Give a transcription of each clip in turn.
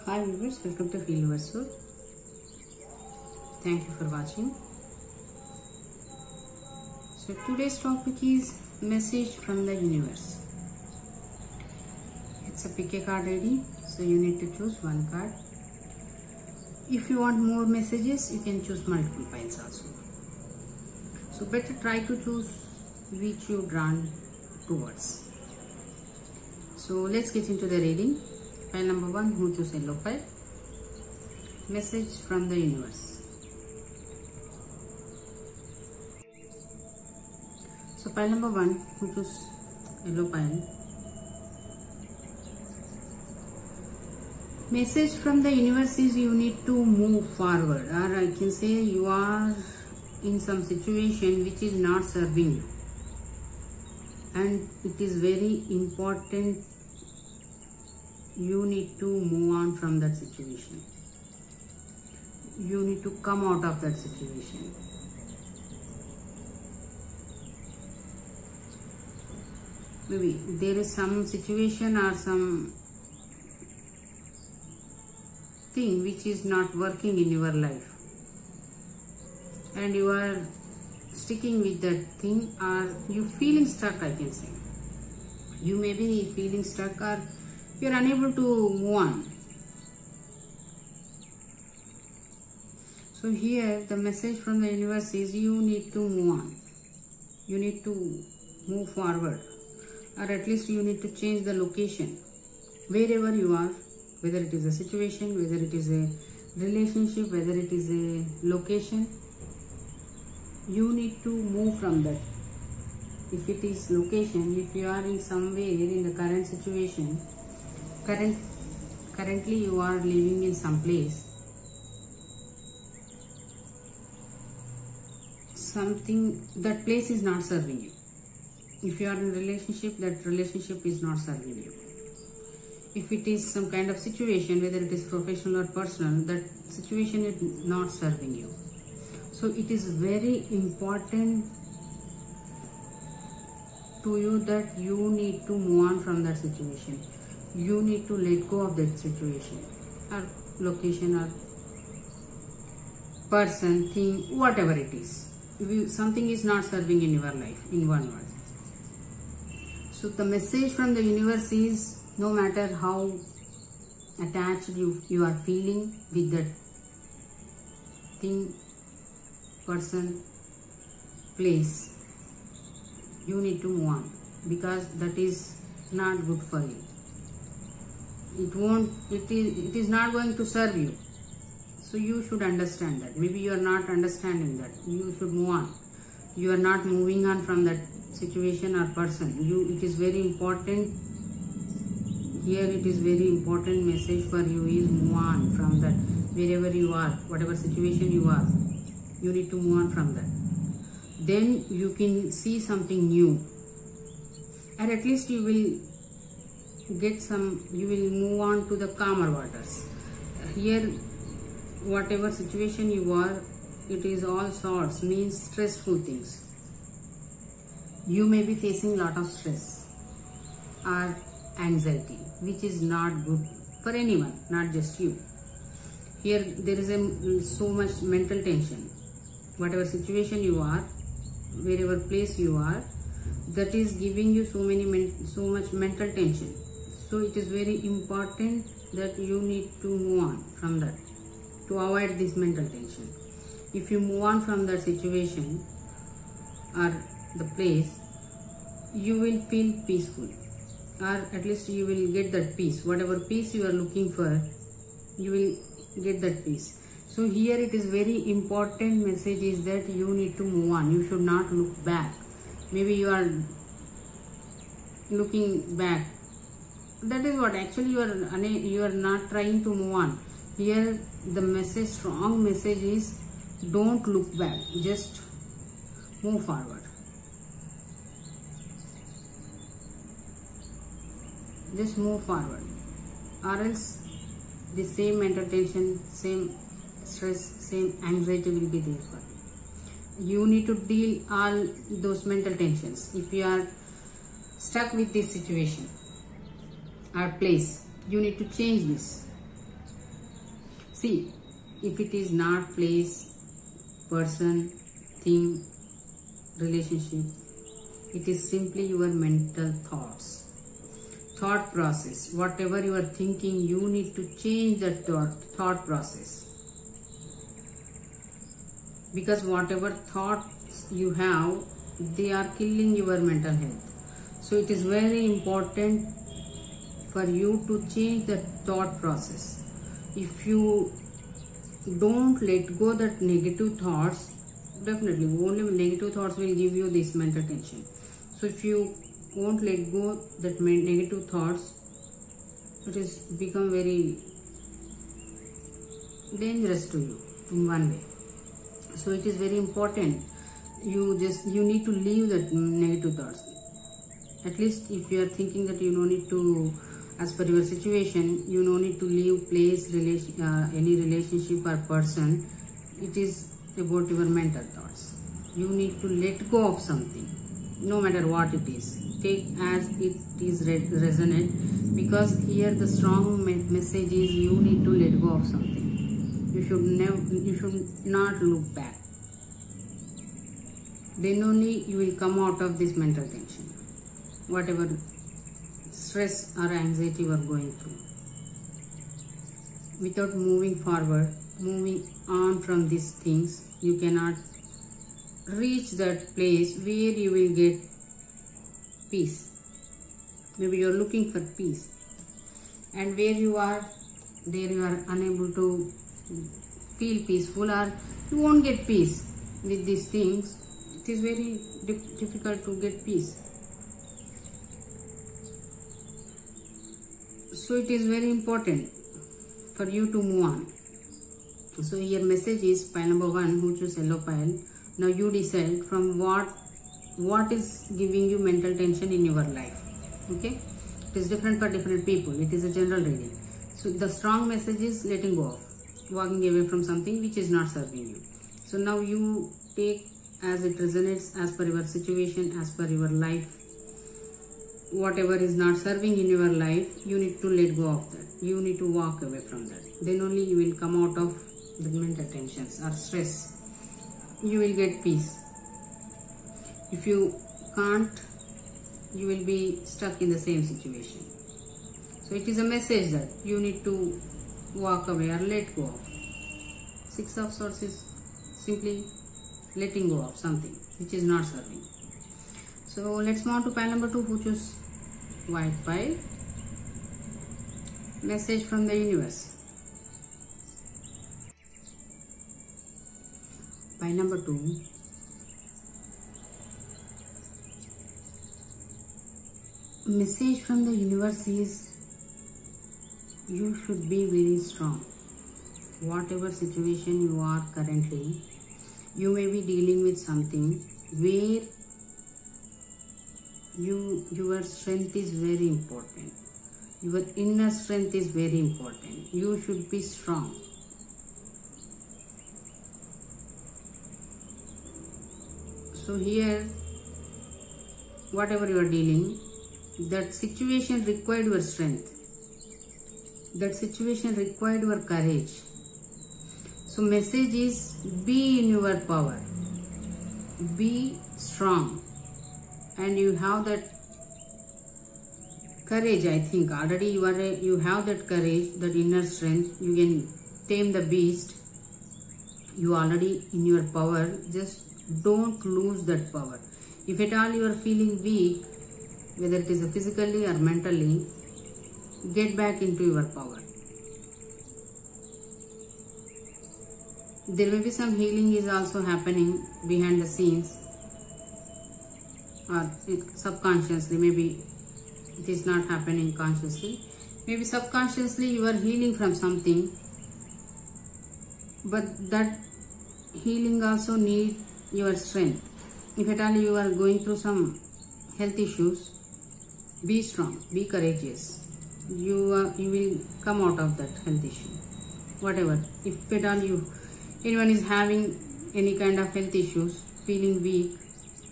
Hi viewers, welcome to Feel Your Soul. Thank you for watching. So today's topic is message from the universe. It's a pick a card ready, so you need to choose one card. If you want more messages, you can choose multiple piles also. So better try to choose which you drawn towards. So let's get into the reading. Pile number 1, who choose yellow pile? Message from the universe. So pile number 1, who choose yellow pile? Message from the universe is you need to move forward, or I can say you are in some situation which is not serving you, and it is very important. You need to move on from that situation. You need to come out of that situation. Maybe there is some situation or some thing which is not working in your life, and you are sticking with that thing, or you feeling stuck, I can say. You may be feeling stuck, or you are unable to move on. So here the message from the universe is you need to move on. You need to move forward, or at least you need to change the location. Wherever you are, whether it is a situation, whether it is a relationship, whether it is a location, you need to move from that. If it is location, if you are in somewhere in the current situation, currently you are living in some place, that place is not serving you. If you are in a relationship, that relationship is not serving you. If it is some kind of situation, whether it is professional or personal, that situation is not serving you. So it is very important to you that you need to move on from that situation. You need to let go of that situation or location or person, thing, whatever it is. If something is not serving in your life, in one word. So the message from the universe is, no matter how attached you are feeling with that thing, person, place, you need to move on, because that is not good for you. It is not going to serve you. So you should understand that. Maybe you are not understanding that. You should move on. You are not moving on from that situation or person. It is very important. Here it is very important message for you is move on from that. Wherever you are, whatever situation you are, you need to move on from that. Then you can see something new, and at least you will move on to the calmer waters. Here, whatever situation you are, it is all sorts, means stressful things. You may be facing a lot of stress or anxiety, which is not good for anyone, not just you. Here there is so much mental tension. Whatever situation you are, wherever place you are, that is giving you so much mental tension. So it is very important that you need to move on from that to avoid this mental tension. If you move on from that situation or the place, you will feel peaceful, or at least you will get that peace. Whatever peace you are looking for, you will get that peace. So here it is very important message is that you need to move on. You should not look back. Maybe you are looking back. That is what actually you are not trying to move on. Here the strong message is, don't look back. Just move forward. Just move forward, or else the same mental tension, same stress, same anxiety will be there for you. You need to deal all those mental tensions. If you are stuck with this situation or place, you need to change this. See, if it is not place, person, thing, relationship, it is simply your mental thoughts, thought process. Whatever you are thinking, you need to change that thought process. Because whatever thoughts you have, they are killing your mental health. So it is very important for you to change the thought process. If you don't let go that negative thoughts, definitely only negative thoughts will give you this mental tension. So if you won't let go that negative thoughts, it is become very dangerous to you in one way. So it is very important, you need to leave that negative thoughts. At least if you are thinking that you don't need to, as per your situation, you don't need to leave place, any relationship or person. It is about your mental thoughts. You need to let go of something, no matter what it is. Take as it is resonate, because here the strong message is you need to let go of something. You should not look back. Then only you will come out of this mental tension, whatever stress or anxiety you are going through. Without moving forward, moving on from these things, you cannot reach that place where you will get peace. Maybe you are looking for peace, and where you are, there you are unable to feel peaceful, or you won't get peace with these things. It is very difficult to get peace. So it is very important for you to move on. So your message is pile number 1, who choose yellow pile. Now you decide from what is giving you mental tension in your life. Okay, it is different for different people. It is a general reading. So the strong message is letting go of, walking away from something which is not serving you. So now you take as it resonates, as per your situation, as per your life. Whatever is not serving in your life, you need to let go of that. You need to walk away from that. Then only you will come out of the mental tensions or stress. You will get peace. If you can't, you will be stuck in the same situation. So it is a message that you need to walk away or let go of. 6 of Swords is simply letting go of something which is not serving. So let's move on to pile number 2, who choose white pile. Message from the universe. Pile number 2. Message from the universe is you should be very strong. Whatever situation you are currently, you may be dealing with something where your strength is very important. Your inner strength is very important. You should be strong. So here, whatever you are dealing, that situation required your strength. That situation required your courage. So message is be in your power. Be strong. And you have that courage, I think. Already you have that courage, that inner strength. You can tame the beast. You already in your power. Just don't lose that power. If at all you are feeling weak, whether it is physically or mentally, get back into your power. There may be some healing is also happening behind the scenes or subconsciously. Maybe it is not happening consciously. Maybe subconsciously you are healing from something, but that healing also needs your strength. If at all you are going through some health issues, be strong, be courageous. You will come out of that health issue. Whatever. If at all anyone is having any kind of health issues, feeling weak,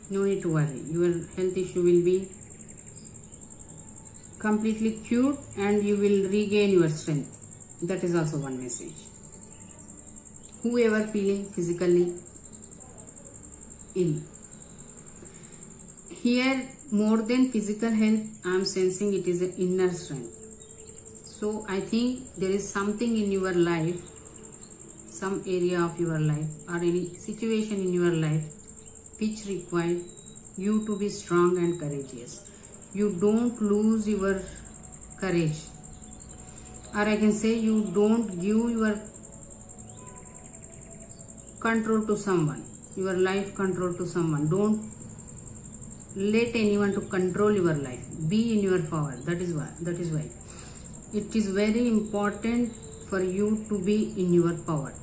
no need to worry. Your health issue will be completely cured and you will regain your strength. That is also one message. whoever feeling physically ill. Here, more than physical health, I am sensing it is an inner strength. So I think there is something in your life, some area of your life or any situation in your life which require you to be strong and courageous. You don't lose your courage, or I can say you don't give your control to someone, your life control to someone. Don't let anyone to control your life. Be in your power. That is why it is very important for you to be in your power.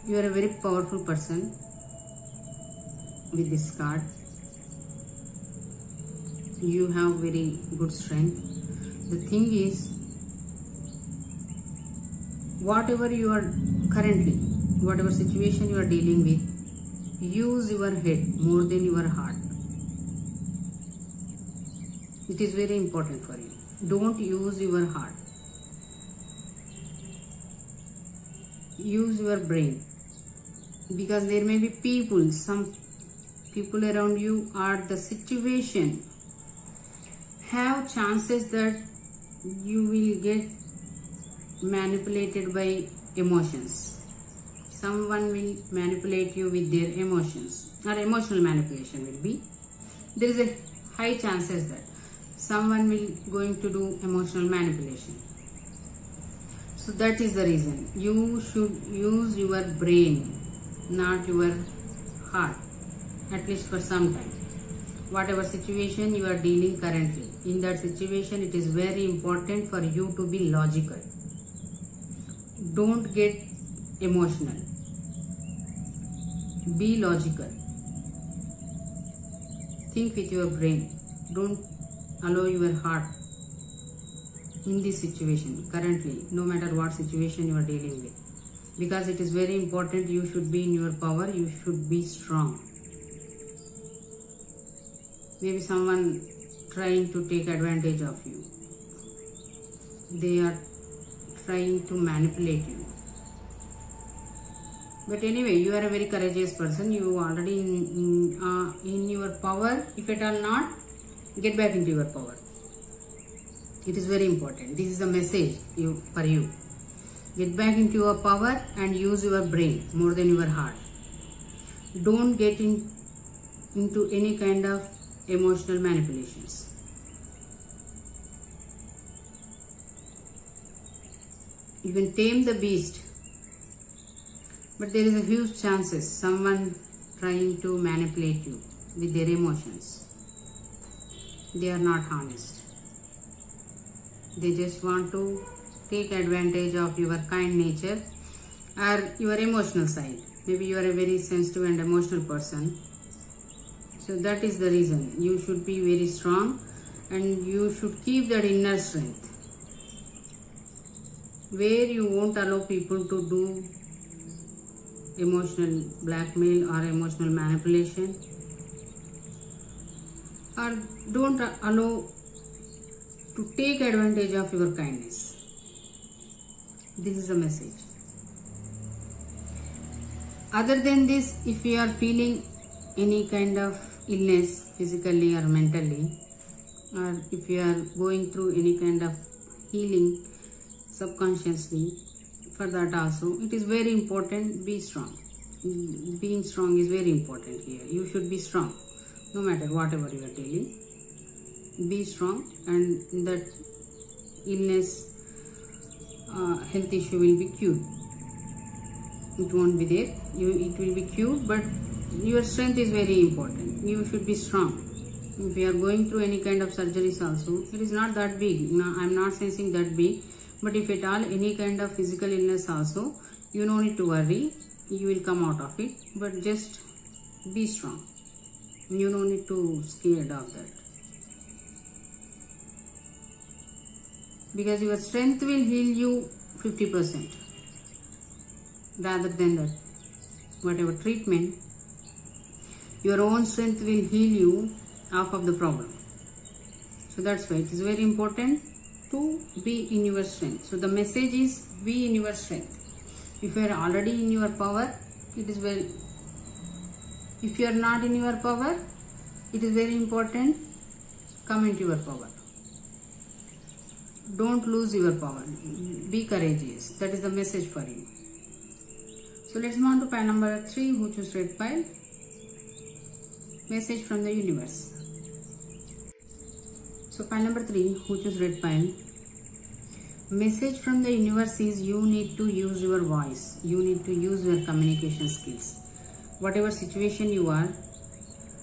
You are a very powerful person with this card. You have very good strength. The thing is, whatever you are currently, whatever situation you are dealing with, use your head more than your heart. It is very important for you. Don't use your heart. Use your brain, because there may be people, some people around you, or the situation have chances that you will get manipulated by emotions. Someone will manipulate you with their emotions, or emotional manipulation will be. There is a high chances that someone will going to do emotional manipulation. So that is the reason you should use your brain, not your heart, at least for some time. Whatever situation you are dealing currently, in that situation it is very important for you to be logical. Don't get emotional. Be logical. Think with your brain. Don't allow your heart in this situation currently, no matter what situation you are dealing with. Because it is very important, you should be in your power, you should be strong. Maybe someone trying to take advantage of you. They are trying to manipulate you. But anyway, you are a very courageous person. You are already in your power. If at all not, get back into your power. It is very important. This is a message for you. Get back into your power and use your brain more than your heart. Don't get into any kind of emotional manipulations. You can tame the beast, but there is a huge chances someone trying to manipulate you with their emotions. They are not honest. They just want to take advantage of your kind nature or your emotional side. Maybe you are a very sensitive and emotional person. So that is the reason you should be very strong and you should keep that inner strength, where you won't allow people to do emotional blackmail or emotional manipulation, or don't allow to take advantage of your kindness. This is a message. Other than this, if you are feeling any kind of illness physically or mentally, or if you are going through any kind of healing subconsciously, for that also it is very important, be strong. Being strong is very important here. You should be strong no matter whatever you are dealing. Be strong, and that illness, health issue will be cured. It won't be there. It will be cured, but your strength is very important. You should be strong. If you are going through any kind of surgeries also, it is not that big. I am not sensing that big. But if at all any kind of physical illness also, you no need to worry. You will come out of it. But just be strong. You no need to scared of that. Because your strength will heal you 50%. Rather than that, whatever treatment, your own strength will heal you half of the problem. So that's why it is very important to be in your strength. So the message is be in your strength. If you are already in your power, it is very, if you are not in your power, it is very important, come into your power. Don't lose your power. Be courageous. That is the message for you. So let's move on to pile number 3, who chose red pile. Message from the universe. So pile number 3, who chose red pile. Message from the universe is you need to use your voice. You need to use your communication skills. Whatever situation you are,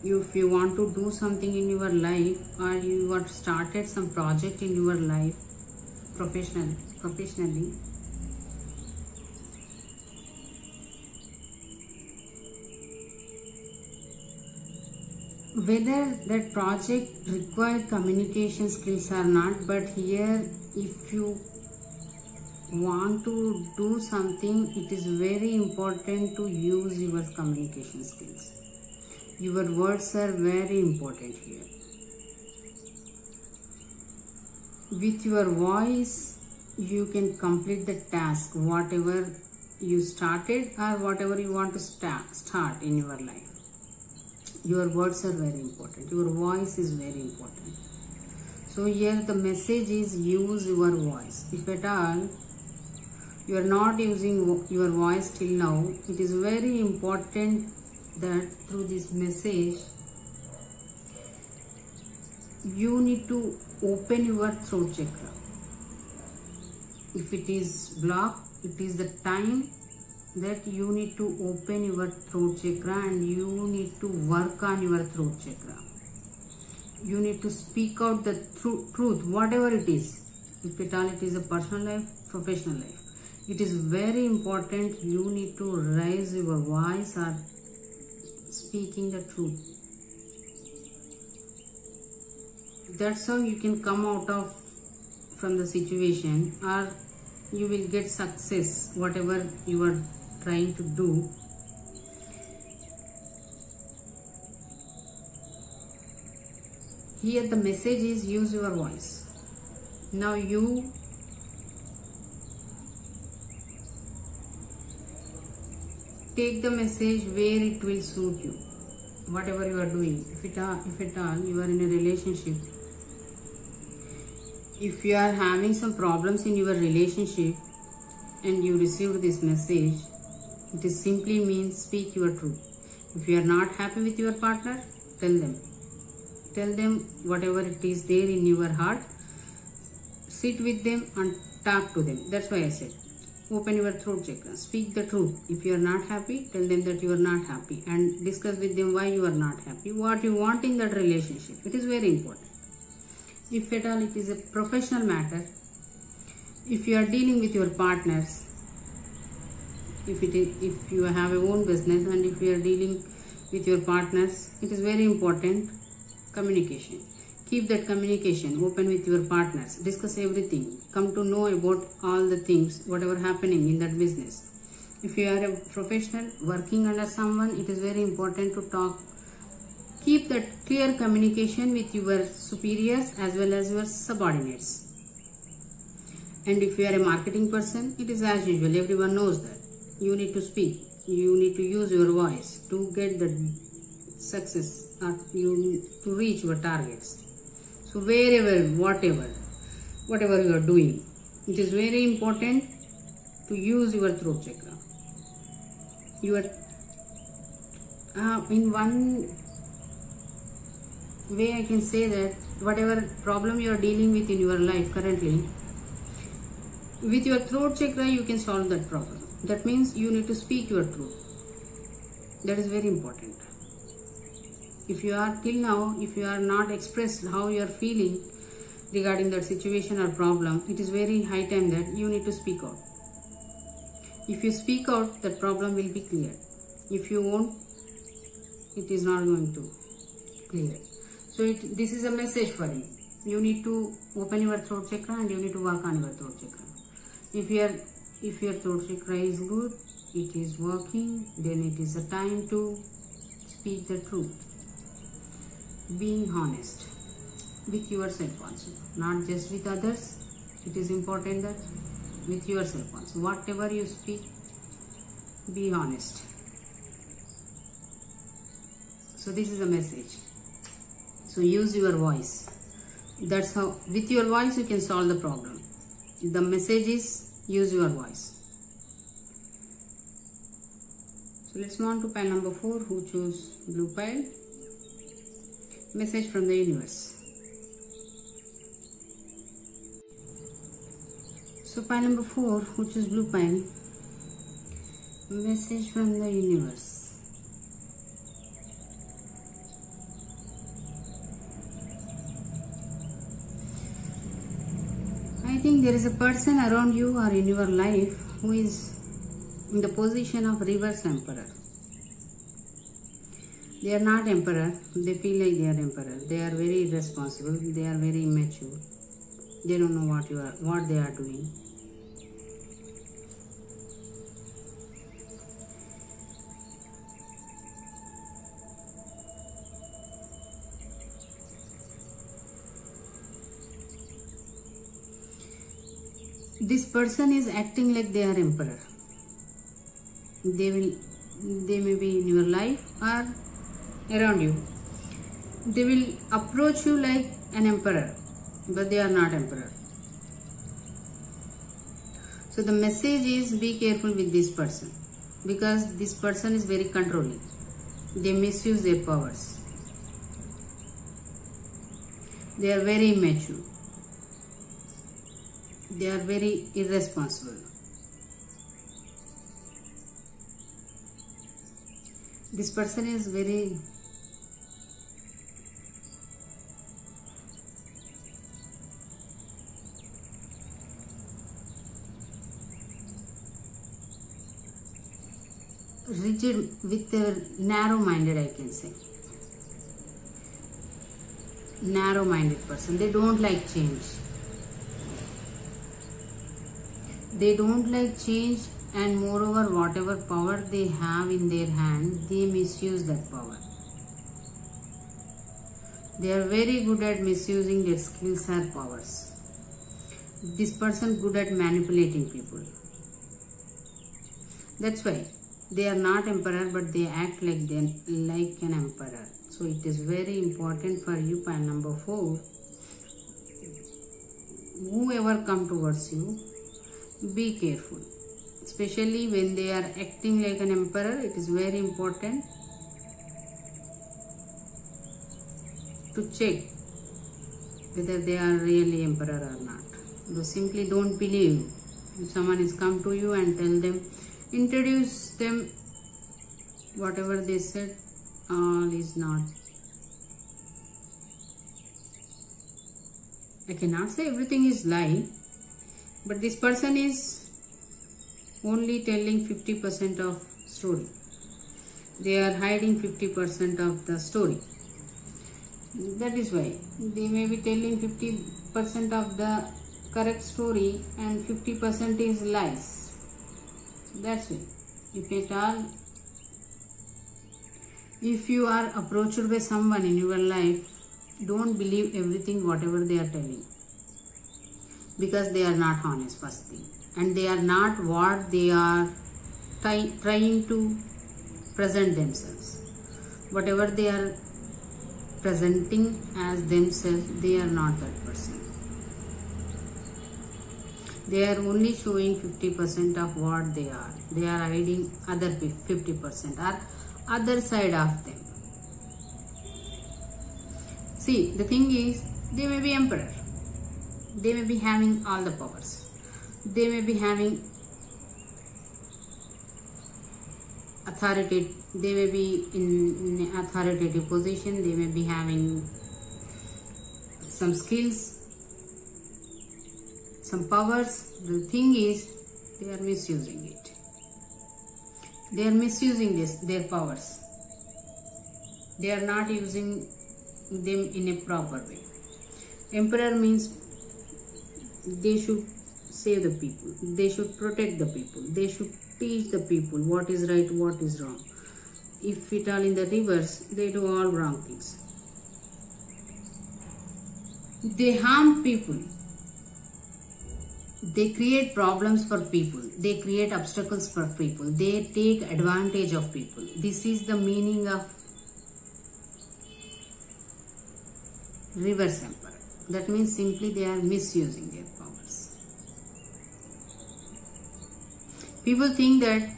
if you want to do something in your life, or you have started some project in your life professionally, whether that project required communication skills or not, but here if you want to do something, it is very important to use your communication skills. Your words are very important here. With your voice, you can complete the task, whatever you started or whatever you want to start in your life. Your words are very important. Your voice is very important. So here the message is use your voice. If at all you are not using your voice till now, it is very important that through this message you need to open your throat chakra. If it is blocked, it is the time that you need to open your throat chakra and you need to work on your throat chakra. You need to speak out the truth, whatever it is. If at all it is a personal life, professional life. It is very important you need to raise your voice or speaking the truth. That's how you can come out of from the situation, or you will get success whatever you are trying to do. Here the message is use your voice. Now you take the message where it will suit you, whatever you are doing. If at all you are in a relationship, if you are having some problems in your relationship and you receive this message, it is simply means speak your truth. If you are not happy with your partner, tell them whatever it is there in your heart. Sit with them and talk to them. That's why I said open your throat chakra, speak the truth. If you are not happy, tell them that you are not happy and discuss with them why you are not happy, what you want in that relationship. It is very important. If at all it is a professional matter, if you are dealing with your partners, if you have your own business and if you are dealing with your partners, it is very important communication. Keep that communication open with your partners. Discuss everything. Come to know about all the things, whatever happening in that business. If you are a professional working under someone, it is very important to talk. Keep that clear communication with your superiors as well as your subordinates. And if you are a marketing person, it is as usual. Everyone knows that. You need to speak. You need to use your voice to get the success or to reach your targets. So wherever, whatever you are doing, it is very important to use your throat chakra. In one way I can say that whatever problem you are dealing with in your life currently, with your throat chakra you can solve that problem. That means you need to speak your truth. That is very important. If you are till now, if you are not expressed how you are feeling regarding that situation or problem, it is very high time that you need to speak out. If you speak out, that problem will be cleared. If you won't, it is not going to clear. So this is a message for you. You need to open your throat chakra and you need to work on your throat chakra. If your throat chakra is good, it is working, then it is a time to speak the truth. Being honest. with yourself also, not just with others. It is important that with yourself also. Whatever you speak, be honest. So this is a message. So use your voice. That's how, with your voice you can solve the problem. The message is use your voice. So let's move on to pile number 4, who chose blue pile. Message from the universe. So pile number 4, who chose blue pile. Message from the universe. I think there is a person around you or in your life who is in the position of reverse emperor. They are not emperor, they feel like they are emperor. They are very irresponsible, they are very immature. They don't know what they are doing. This person is acting like they are emperor. They may be in your life or around you. They will approach you like an emperor, but they are not emperor. So the message is, be careful with this person, because this person is very controlling. They misuse their powers. They are very immature. They are very irresponsible. This person is very rigid, with a narrow-minded, I can say. Narrow-minded person. They don't like change. They don't like change, and moreover, whatever power they have in their hand, they misuse that power. They are very good at misusing their skills or powers. This person good at manipulating people. That's why they are not emperor, but they act like an emperor. So it is very important for you, pile number 4. Whoever come towards you, be careful. Especially when they are acting like an emperor, it is very important to check whether they are really emperor or not. So simply don't believe. If someone is come to you and tell them, introduce them, whatever they said, all is not. I cannot say everything is lie, but this person is only telling 50% of story. They are hiding 50% of the story. That is why they may be telling 50% of the correct story and 50% is lies. That's it. If you are approached by someone in your life, don't believe everything whatever they are telling, because they are not honest, first thing, and they are not what they are trying to present themselves. Whatever they are presenting as themselves, they are not that person. They are only showing 50% of what they are. They are hiding other 50% or other side of them. See, the thing is, they may be emperor. They may be having all the powers. They may be having authority. They may be in authoritative position. They may be having some skills, some powers. The thing is, they are misusing it. They are misusing their powers. They are not using them in a proper way. Emperor means they should save the people. They should protect the people. They should teach the people what is right, what is wrong. If it all in the reverse, they do all wrong things. They harm people. They create problems for people. They create obstacles for people. They take advantage of people. This is the meaning of reverse emperor. That means simply they are misusing their powers. People think that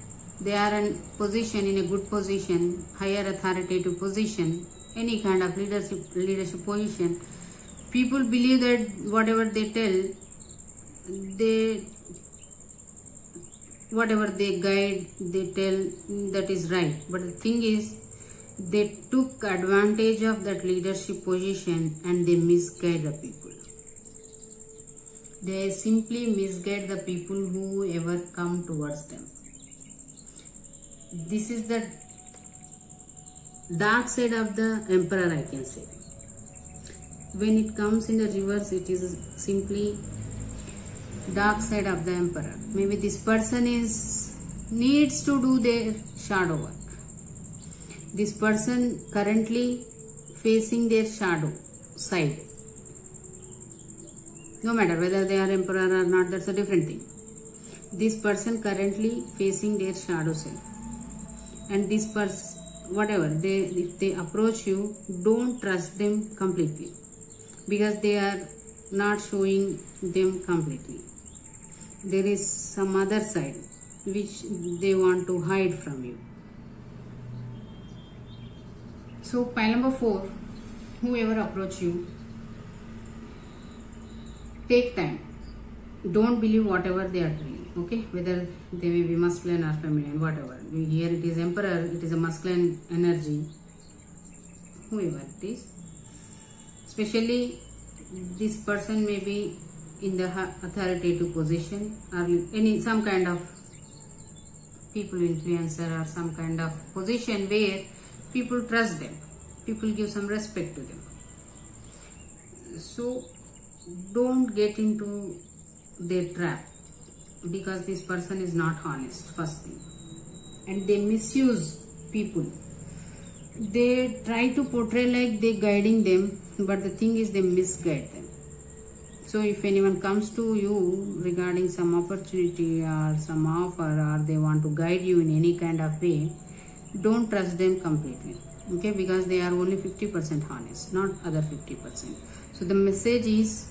they are in a good position, higher authoritative position, any kind of leadership position. People believe that whatever they tell, whatever they guide, they tell, that is right. But the thing is, they took advantage of that leadership position and they misguide the people. They simply misguide the people who ever come towards them. This is the dark side of the emperor, I can say. When it comes in the reverse, it is simply dark side of the emperor. Maybe this person needs to do their shadow work. This person currently facing their shadow side. No matter whether they are emperor or not, that's a different thing. This person currently facing their shadow self. And this person, if they approach you, don't trust them completely. Because they are not showing them completely. There is some other side which they want to hide from you. So pile number 4, whoever approach you, take time. Don't believe whatever they are telling, okay? Whether they may be masculine or feminine, whatever. Here it is emperor, it is a masculine energy. Whoever it is. Especially this person may be in the authoritative position or some kind of people influencer or some kind of position where people trust them. People give some respect to them. So don't get into their trap, because this person is not honest, first thing. And they misuse people. They try to portray like they guiding them, but the thing is they misguide them. So if anyone comes to you regarding some opportunity or some offer, or they want to guide you in any kind of way, don't trust them completely, okay? Because they are only 50% honest, not other 50%. So the message is,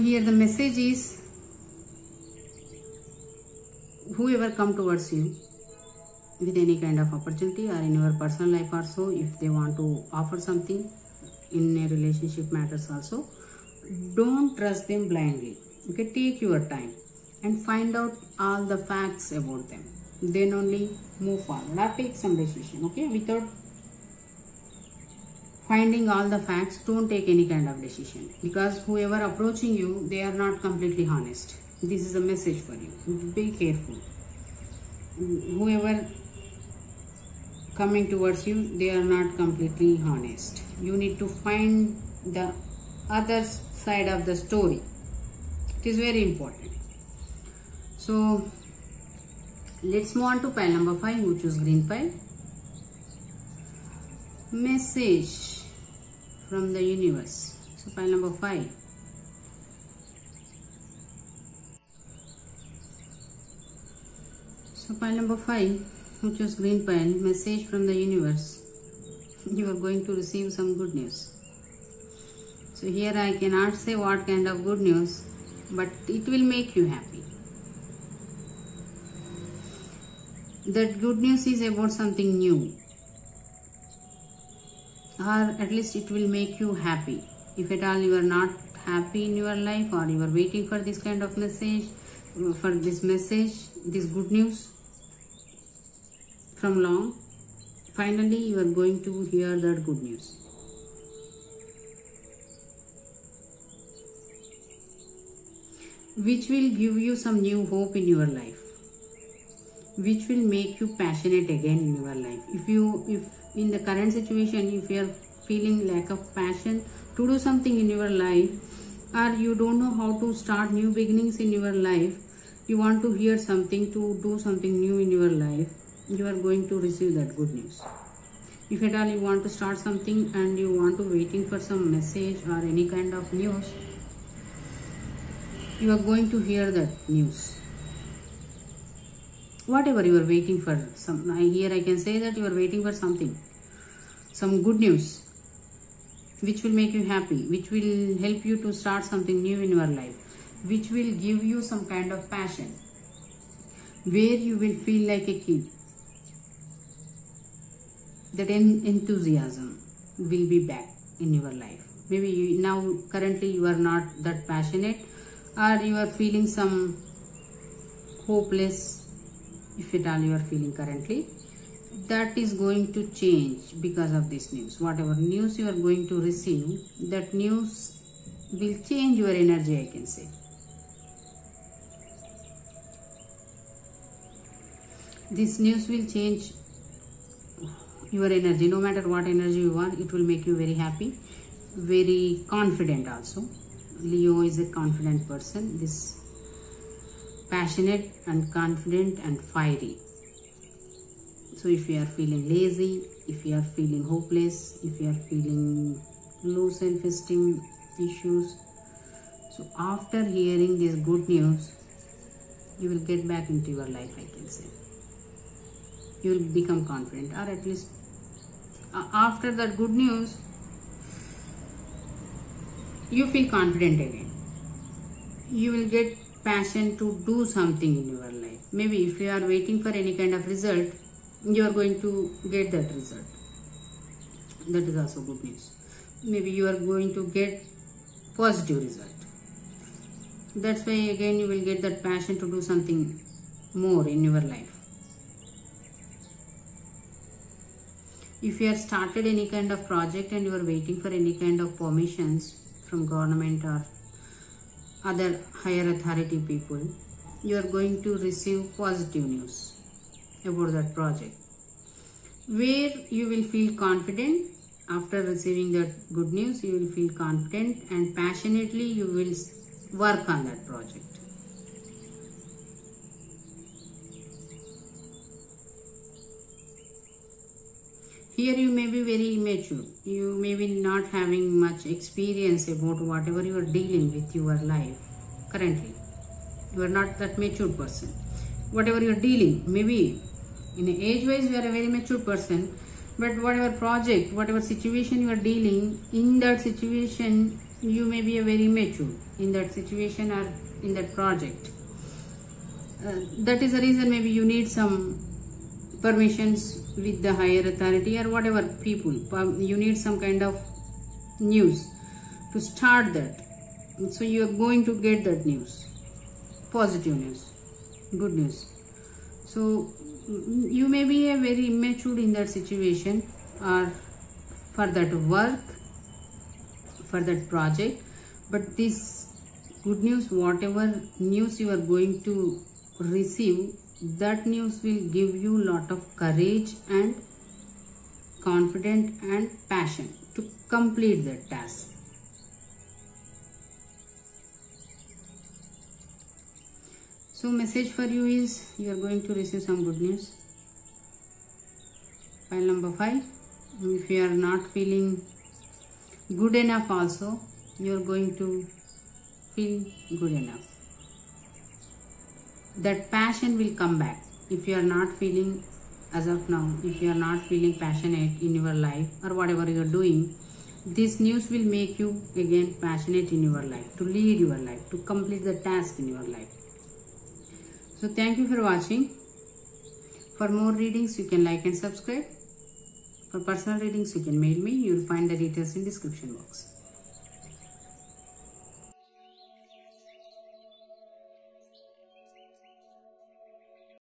here the message is, whoever come towards you with any kind of opportunity or in your personal life also, if they want to offer something in a relationship matters also, don't trust them blindly, okay? Take your time and find out all the facts about them, then only move forward or take some decision, okay? Without finding all the facts, don't take any kind of decision, because whoever approaching you, they are not completely honest. This is a message for you. Be careful. Whoever coming towards you, they are not completely honest. You need to find the other side of the story. It is very important. So let's move on to pile number 5. Who choose green pile? Message from the universe. So pile number 5. So pile number 5, who choose green pile, message from the universe. You are going to receive some good news. So here I cannot say what kind of good news, but it will make you happy. That good news is about something new, or at least it will make you happy. If at all you are not happy in your life, or you are waiting for this kind of message, this good news from long, finally you are going to hear that good news. Which will give you some new hope in your life, which will make you passionate again in your life. If in the current situation, if you are feeling lack of passion to do something in your life, or you don't know how to start new beginnings in your life, you want to hear something, to do something new in your life, you are going to receive that good news. If at all you want to start something and you want to waiting for some message or any kind of news, you are going to hear that news. Whatever you are waiting for, here I can say that you are waiting for something, some good news, which will make you happy, which will help you to start something new in your life, which will give you some kind of passion, where you will feel like a kid. That enthusiasm will be back in your life. Maybe now currently you are not that passionate, or you are feeling some hopeless, if at all you are feeling currently. That is going to change because of this news. Whatever news you are going to receive, that news will change your energy, I can say. This news will change your energy. No matter what energy you want, it will make you very happy, very confident also. Leo is a confident person. This passionate and confident and fiery. So if you are feeling lazy, if you are feeling hopeless, if you are feeling low self-esteem issues, so after hearing this good news, you will get back into your life, I can say. You will become confident, or at least after that good news, you feel confident again. You will get passion to do something in your life. Maybe if you are waiting for any kind of result, you are going to get that result. That is also good news. Maybe you are going to get positive result. That's why again you will get that passion to do something more in your life. If you have started any kind of project and you are waiting for any kind of permissions from government or other higher authority people, you are going to receive positive news about that project, where you will feel confident. After receiving that good news, you will feel confident and passionately you will work on that project. Here you may be very immature. You may be not having much experience about whatever you are dealing with your life currently. You are not that mature person. Whatever you are dealing, maybe in age wise you are a very mature person, but whatever project, whatever situation you are dealing, in that situation you may be a very immature in that situation or in that project. That is the reason maybe you need some permissions with the higher authority or whatever people. You need some kind of news to start that. So you are going to get that news, positive news, good news. So you may be a very immature in that situation or for that work, for that project, but this good news, whatever news you are going to receive, that news will give you a lot of courage and confidence and passion to complete that task. So message for you is, you are going to receive some good news. Pile number 5. If you are not feeling good enough also, you are going to feel good enough. That passion will come back. If you are not feeling, as of now, if you are not feeling passionate in your life or whatever you are doing, this news will make you again passionate in your life, to lead your life, to complete the task in your life. So thank you for watching. For more readings, you can like and subscribe. For personal readings, you can mail me. You will find the details in description box.